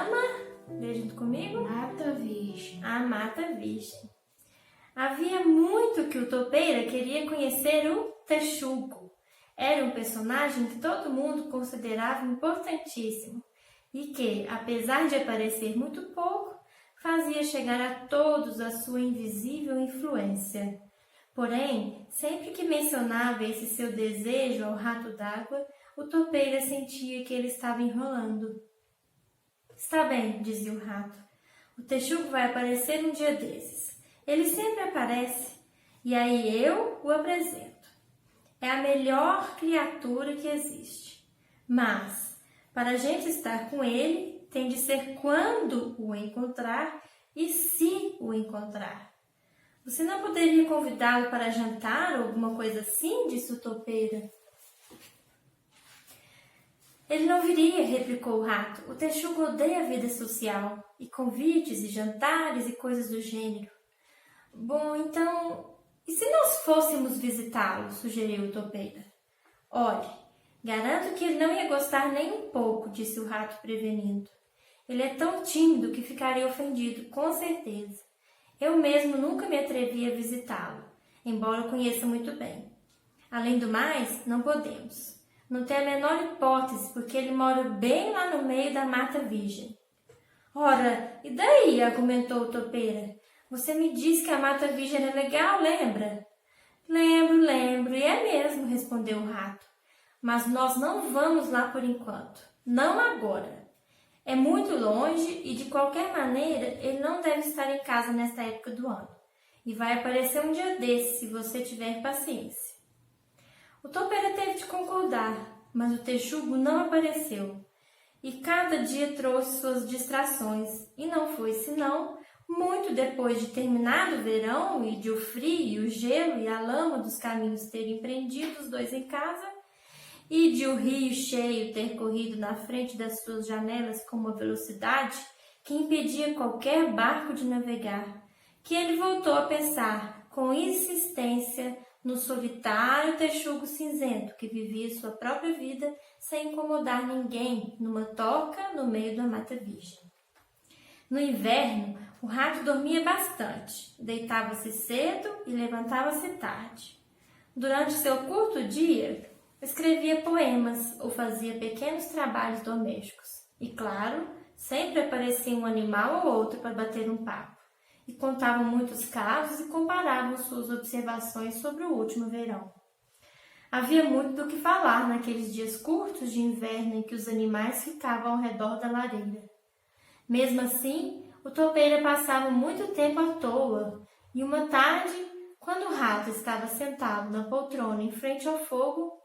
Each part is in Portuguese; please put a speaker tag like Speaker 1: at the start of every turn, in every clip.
Speaker 1: chama? Lê junto comigo.
Speaker 2: Mata Virgem.
Speaker 1: A Mata Virgem. Havia muito que o Topeira queria conhecer o Texugo. Era um personagem que todo mundo considerava importantíssimo e que, apesar de aparecer muito pouco, fazia chegar a todos a sua invisível influência. Porém, sempre que mencionava esse seu desejo ao rato d'água, o Topeira sentia que ele estava enrolando. Está bem, dizia o rato. O Texugo vai aparecer um dia desses. Ele sempre aparece, e aí eu o apresento. É a melhor criatura que existe. Mas, para a gente estar com ele, tem de ser quando o encontrar e se o encontrar. Você não poderia convidá-lo para jantar ou alguma coisa assim? Disse o Topeira. Ele não viria, replicou o rato. O Texugo odeia a vida social, e convites, e jantares, e coisas do gênero. Bom, então, e se nós fôssemos visitá-lo? Sugeriu o Topeira. Olhe, garanto que ele não ia gostar nem um pouco, disse o rato prevenindo. Ele é tão tímido que ficaria ofendido, com certeza. Eu mesmo nunca me atrevi a visitá-lo, embora o conheça muito bem. Além do mais, não podemos. Não tem a menor hipótese, porque ele mora bem lá no meio da Mata Virgem. Ora, e daí? Argumentou o Topeira. Você me disse que a Mata Virgem é legal, lembra? Lembro, e é mesmo, respondeu o rato. Mas nós não vamos lá por enquanto. Não agora. É muito longe e, de qualquer maneira, ele não deve estar em casa nesta época do ano. E vai aparecer um dia desses, se você tiver paciência. O Topeira teve de concordar, mas o Texugo não apareceu. E cada dia trouxe suas distrações, e não foi senão, muito depois de terminado o verão e de o frio, o gelo e a lama dos caminhos terem prendido os dois em casa, e de o rio cheio ter corrido na frente das suas janelas com uma velocidade que impedia qualquer barco de navegar, que ele voltou a pensar, com insistência, no solitário Texugo cinzento que vivia sua própria vida sem incomodar ninguém numa toca no meio da Mata Virgem. No inverno, o rato dormia bastante, deitava-se cedo e levantava-se tarde. Durante seu curto dia, escrevia poemas ou fazia pequenos trabalhos domésticos. E, claro, sempre aparecia um animal ou outro para bater um papo. E contavam muitos casos e comparavam suas observações sobre o último verão. Havia muito do que falar naqueles dias curtos de inverno em que os animais ficavam ao redor da lareira. Mesmo assim, o Topeira passava muito tempo à toa, e uma tarde, quando o rato estava sentado na poltrona em frente ao fogo,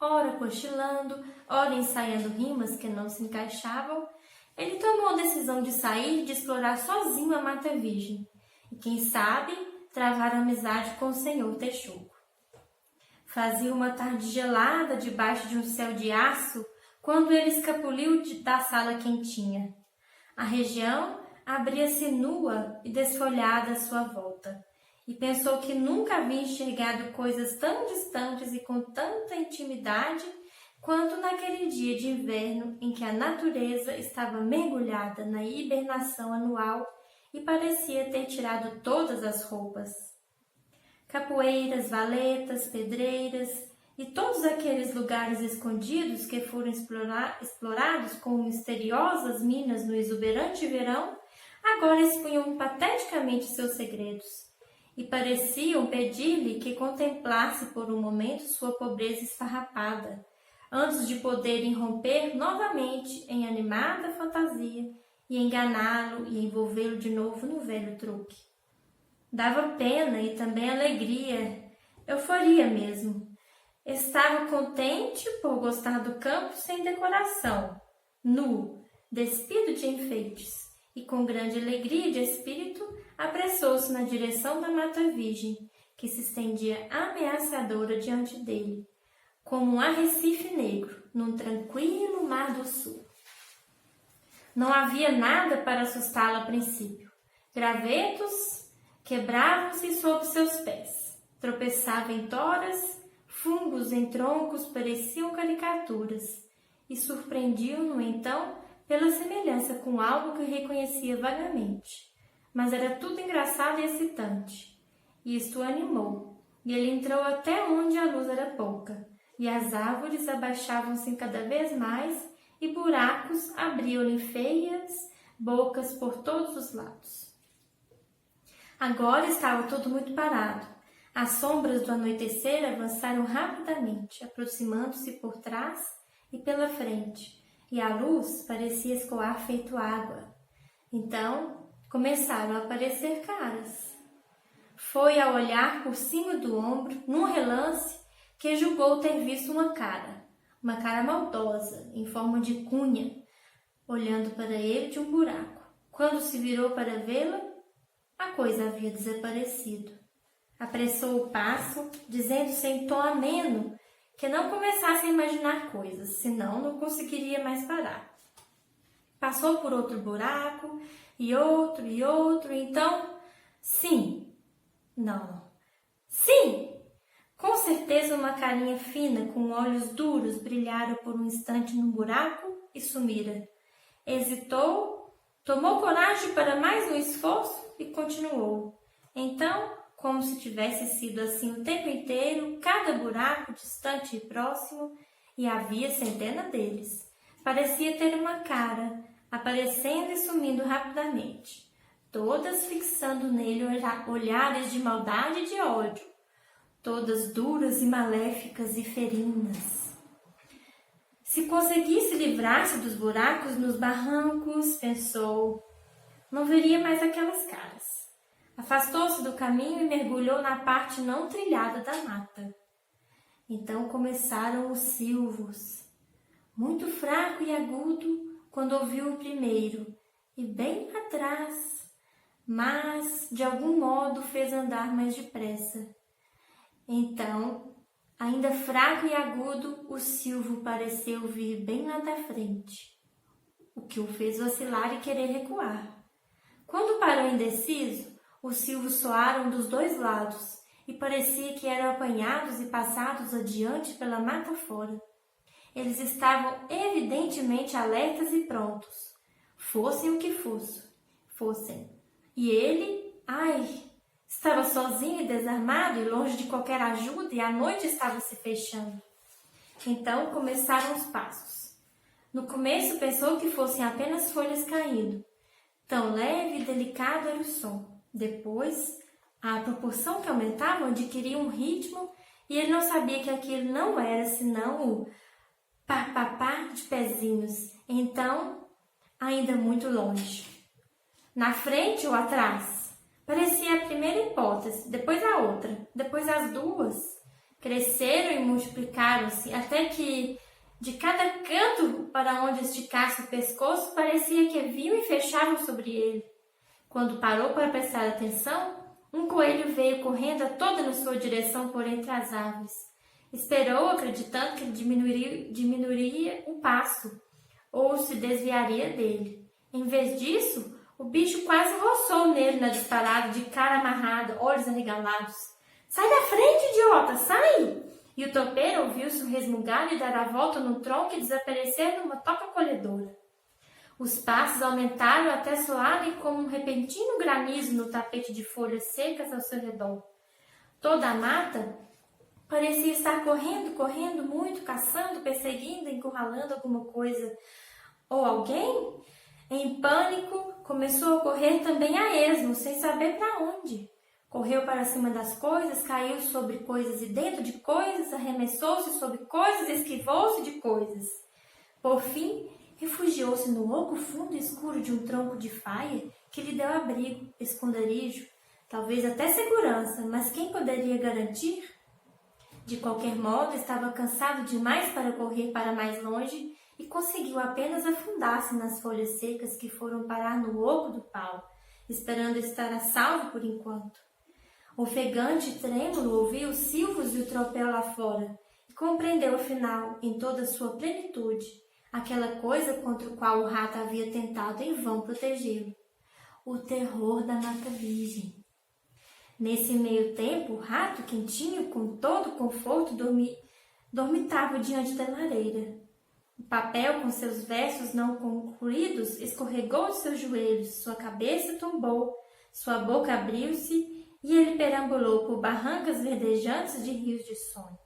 Speaker 1: ora cochilando, ora ensaiando rimas que não se encaixavam, ele tomou a decisão de sair e de explorar sozinho a Mata Virgem, e quem sabe, travar amizade com o senhor Texugo. Fazia uma tarde gelada debaixo de um céu de aço, quando ele escapuliu da sala quentinha. A região abria-se nua e desfolhada à sua volta, e pensou que nunca havia enxergado coisas tão distantes e com tanta intimidade quanto naquele dia de inverno em que a natureza estava mergulhada na hibernação anual e parecia ter tirado todas as roupas. Capoeiras, valetas, pedreiras e todos aqueles lugares escondidos que foram explorados como misteriosas minas no exuberante verão, agora expunham pateticamente seus segredos e pareciam pedir-lhe que contemplasse por um momento sua pobreza esfarrapada, antes de poderem romper novamente em animada fantasia e enganá-lo e envolvê-lo de novo no velho truque. Dava pena e também alegria, euforia mesmo. Estava contente por gostar do campo sem decoração, nu, despido de enfeites, e com grande alegria de espírito apressou-se na direção da Mata Virgem, que se estendia ameaçadora diante dele, como um arrecife negro, num tranquilo mar do sul. Não havia nada para assustá-lo a princípio. Gravetos quebravam-se sob seus pés. Tropeçava em toras, fungos em troncos pareciam caricaturas, e surpreendiam-no então pela semelhança com algo que reconhecia vagamente. Mas era tudo engraçado e excitante. Isto o animou, e ele entrou até onde a luz era pouca, e as árvores abaixavam-se cada vez mais, e buracos abriam-lhe feias bocas por todos os lados. Agora estava tudo muito parado. As sombras do anoitecer avançaram rapidamente, aproximando-se por trás e pela frente, e a luz parecia escoar feito água. Então, começaram a aparecer caras. Foi ao olhar por cima do ombro, num relance, que julgou ter visto uma cara maldosa, em forma de cunha, olhando para ele de um buraco. Quando se virou para vê-la, a coisa havia desaparecido. Apressou o passo, dizendo-se em tom ameno que não começasse a imaginar coisas, senão não conseguiria mais parar. Passou por outro buraco, e outro, então, sim, não, sim! Com certeza uma carinha fina, com olhos duros, brilhara por um instante no buraco e sumira. Hesitou, tomou coragem para mais um esforço e continuou. Então, como se tivesse sido assim o tempo inteiro, cada buraco distante e próximo, e havia centenas deles, parecia ter uma cara, aparecendo e sumindo rapidamente, todas fixando nele olhares de maldade e de ódio, todas duras e maléficas e ferinas. Se conseguisse livrar-se dos buracos nos barrancos, pensou, não veria mais aquelas caras. Afastou-se do caminho e mergulhou na parte não trilhada da mata. Então começaram os silvos, muito fraco e agudo quando ouviu o primeiro, e bem atrás, mas de algum modo fez andar mais depressa. Então, ainda fraco e agudo, o silvo pareceu vir bem lá da frente, o que o fez vacilar e querer recuar. Quando parou indeciso, os silvos soaram dos dois lados e parecia que eram apanhados e passados adiante pela mata fora. Eles estavam evidentemente alertas e prontos, fossem o que fossem. E ele, estava sozinho e desarmado e longe de qualquer ajuda, e a noite estava se fechando. Então começaram os passos. No começo pensou que fossem apenas folhas caindo. Tão leve e delicado era o som. Depois, à proporção que aumentavam, adquiria um ritmo, e ele não sabia que aquilo não era senão o pá de pezinhos. Então, ainda muito longe. Na frente ou atrás? Parecia a primeira hipótese, depois a outra, depois as duas. Cresceram e multiplicaram-se, até que, de cada canto para onde esticasse o pescoço, parecia que viam e fechavam sobre ele. Quando parou para prestar atenção, um coelho veio correndo a toda na sua direção por entre as árvores. Esperou, acreditando que ele diminuiria o passo, ou se desviaria dele. Em vez disso, o bicho quase roçou nele na disparada, de cara amarrada, olhos arregalados. Sai da frente, idiota, sai! E o topeiro ouviu-se resmungar e dar a volta no tronco e desaparecer numa toca colhedora. Os passos aumentaram até soarem como um repentino granizo no tapete de folhas secas ao seu redor. Toda a mata parecia estar correndo muito, caçando, perseguindo, encurralando alguma coisa ou alguém. Em pânico, começou a correr também a esmo, sem saber para onde. Correu para cima das coisas, caiu sobre coisas e dentro de coisas, arremessou-se sobre coisas, esquivou-se de coisas. Por fim, refugiou-se no oco fundo e escuro de um tronco de faia que lhe deu abrigo, esconderijo, talvez até segurança, mas quem poderia garantir? De qualquer modo, estava cansado demais para correr para mais longe e conseguiu apenas afundar-se nas folhas secas que foram parar no oco do pau, esperando estar a salvo por enquanto. Ofegante e trêmulo, ouviu os silvos e o tropel lá fora e compreendeu afinal, em toda a sua plenitude, aquela coisa contra o qual o rato havia tentado em vão protegê-lo: o terror da mata virgem. Nesse meio tempo, o rato, quentinho, com todo o conforto, dormitava diante da lareira. O papel com seus versos não concluídos escorregou de seus joelhos, sua cabeça tombou, sua boca abriu-se e ele perambulou por barrancas verdejantes de rios de sonho.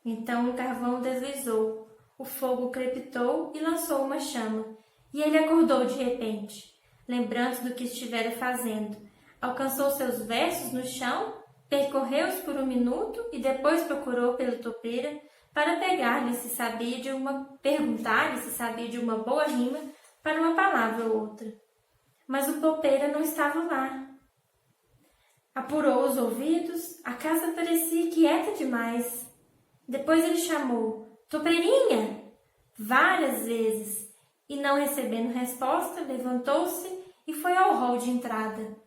Speaker 1: Então o carvão deslizou, o fogo crepitou e lançou uma chama, e ele acordou de repente, lembrando do que estivera fazendo. Alcançou seus versos no chão, percorreu-os por um minuto e depois procurou pela topeira para perguntar-lhe se sabia de uma boa rima para uma palavra ou outra. Mas o topeira não estava lá. Apurou os ouvidos, a casa parecia quieta demais. Depois ele chamou, Topeirinha! Várias vezes, e não recebendo resposta, levantou-se e foi ao hall de entrada.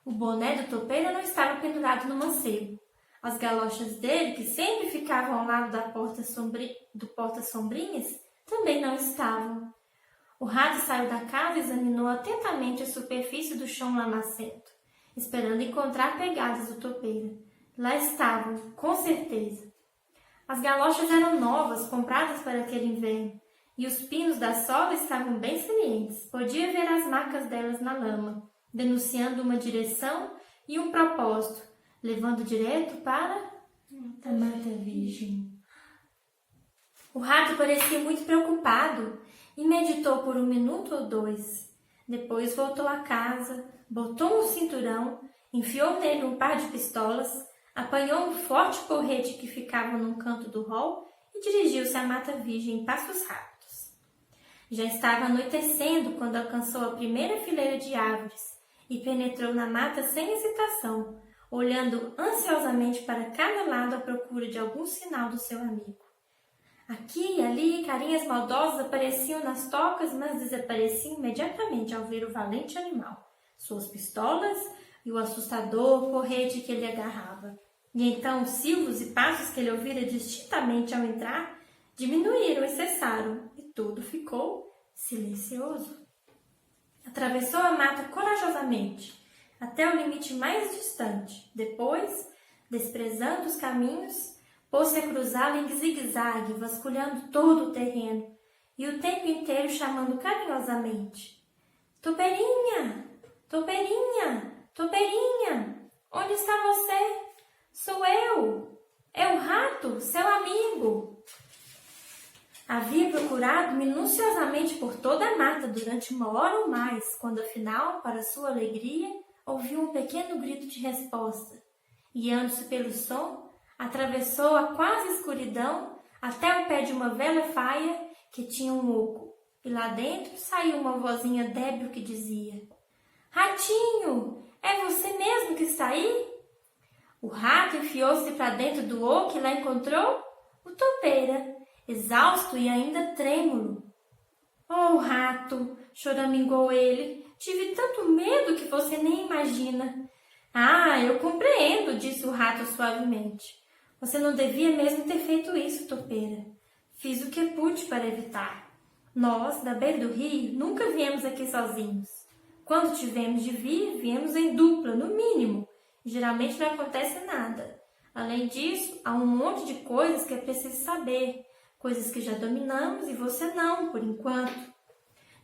Speaker 1: O boné do topeira não estava pendurado no mancebo. As galochas dele, que sempre ficavam ao lado do porta-sombrinhas, também não estavam. O rato saiu da casa e examinou atentamente a superfície do chão lamacento, esperando encontrar pegadas do topeira. Lá estavam, com certeza. As galochas eram novas, compradas para aquele inverno, e os pinos da sola estavam bem salientes. Podia ver as marcas delas na lama, denunciando uma direção e um propósito, levando direto para a Mata Virgem. O rato parecia muito preocupado e meditou por um minuto ou dois. Depois voltou à casa, botou um cinturão, enfiou nele um par de pistolas, apanhou um forte porrete que ficava num canto do hall e dirigiu-se à Mata Virgem em passos rápidos. Já estava anoitecendo quando alcançou a primeira fileira de árvores e penetrou na mata sem hesitação, olhando ansiosamente para cada lado à procura de algum sinal do seu amigo. Aqui e ali, carinhas maldosas apareciam nas tocas, mas desapareciam imediatamente ao ver o valente animal, suas pistolas e o assustador porrete que ele agarrava. E então os silvos e passos que ele ouvira distintamente ao entrar diminuíram e cessaram, e tudo ficou silencioso. Atravessou a mata corajosamente, até o limite mais distante. Depois, desprezando os caminhos, pôs-se a cruzá-la em zigue-zague, vasculhando todo o terreno, e o tempo inteiro chamando carinhosamente. Topeirinha! Topeirinha! Topeirinha! Onde está você? Sou eu! É o rato, seu amigo! Havia procurado minuciosamente por toda a mata durante 1 hora ou mais, quando afinal, para sua alegria, ouviu um pequeno grito de resposta, e guiando-se pelo som, atravessou a quase escuridão até o pé de uma velha faia que tinha um oco, e lá dentro saiu uma vozinha débil que dizia: Ratinho, é você mesmo que está aí? O rato enfiou-se para dentro do oco e lá encontrou o topeira, exausto e ainda trêmulo. Oh, rato, choramingou ele, tive tanto medo que você nem imagina. Ah, eu compreendo, disse o rato suavemente. Você não devia mesmo ter feito isso, topeira. Fiz o que pude para evitar. Nós, da beira do rio, nunca viemos aqui sozinhos. Quando tivemos de vir, viemos em dupla, no mínimo. Geralmente não acontece nada. Além disso, há um monte de coisas que é preciso saber. Coisas que já dominamos e você não, por enquanto.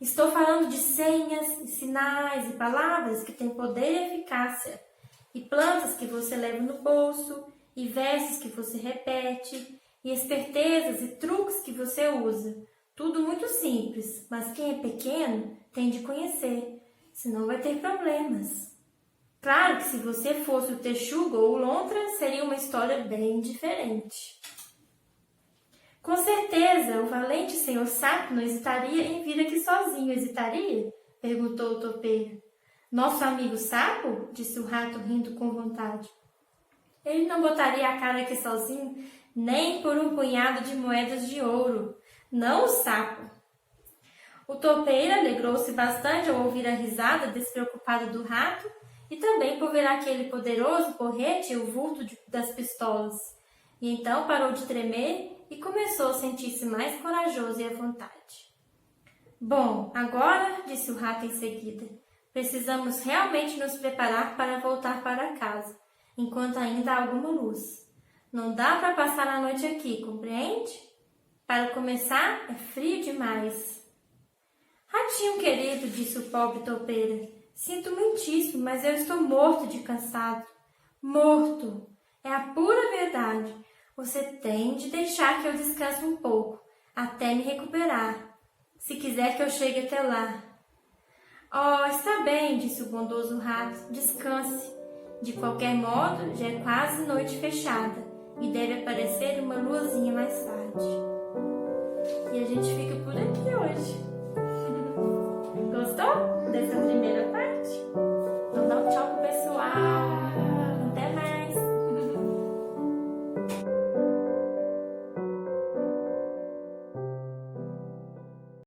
Speaker 1: Estou falando de senhas, sinais e palavras que têm poder e eficácia. E plantas que você leva no bolso, e versos que você repete, e espertezas e truques que você usa. Tudo muito simples, mas quem é pequeno tem de conhecer, senão vai ter problemas. Claro que se você fosse o Texugo ou o Lontra, seria uma história bem diferente. Com certeza, o valente senhor Sapo não hesitaria em vir aqui sozinho. Hesitaria? Perguntou o topeira. Nosso amigo Sapo? Disse o rato rindo com vontade. Ele não botaria a cara aqui sozinho, nem por um punhado de moedas de ouro. Não o Sapo. O topeira alegrou-se bastante ao ouvir a risada despreocupada do rato e também por ver aquele poderoso porrete e o vulto das pistolas. E então parou de tremer e começou a sentir-se mais corajoso e à vontade. Bom, agora, disse o rato em seguida, precisamos realmente nos preparar para voltar para casa, enquanto ainda há alguma luz. Não dá para passar a noite aqui, compreende? Para começar, é frio demais. Ratinho querido, disse o pobre toupeira, sinto muitíssimo, mas eu estou morto de cansado. Morto! É a pura verdade. Você tem de deixar que eu descanse um pouco, até me recuperar, se quiser que eu chegue até lá. Oh, está bem, disse o bondoso rato, descanse. De qualquer modo, já é quase noite fechada e deve aparecer uma luazinha mais tarde. E a gente fica por aqui hoje. Gostou dessa primeira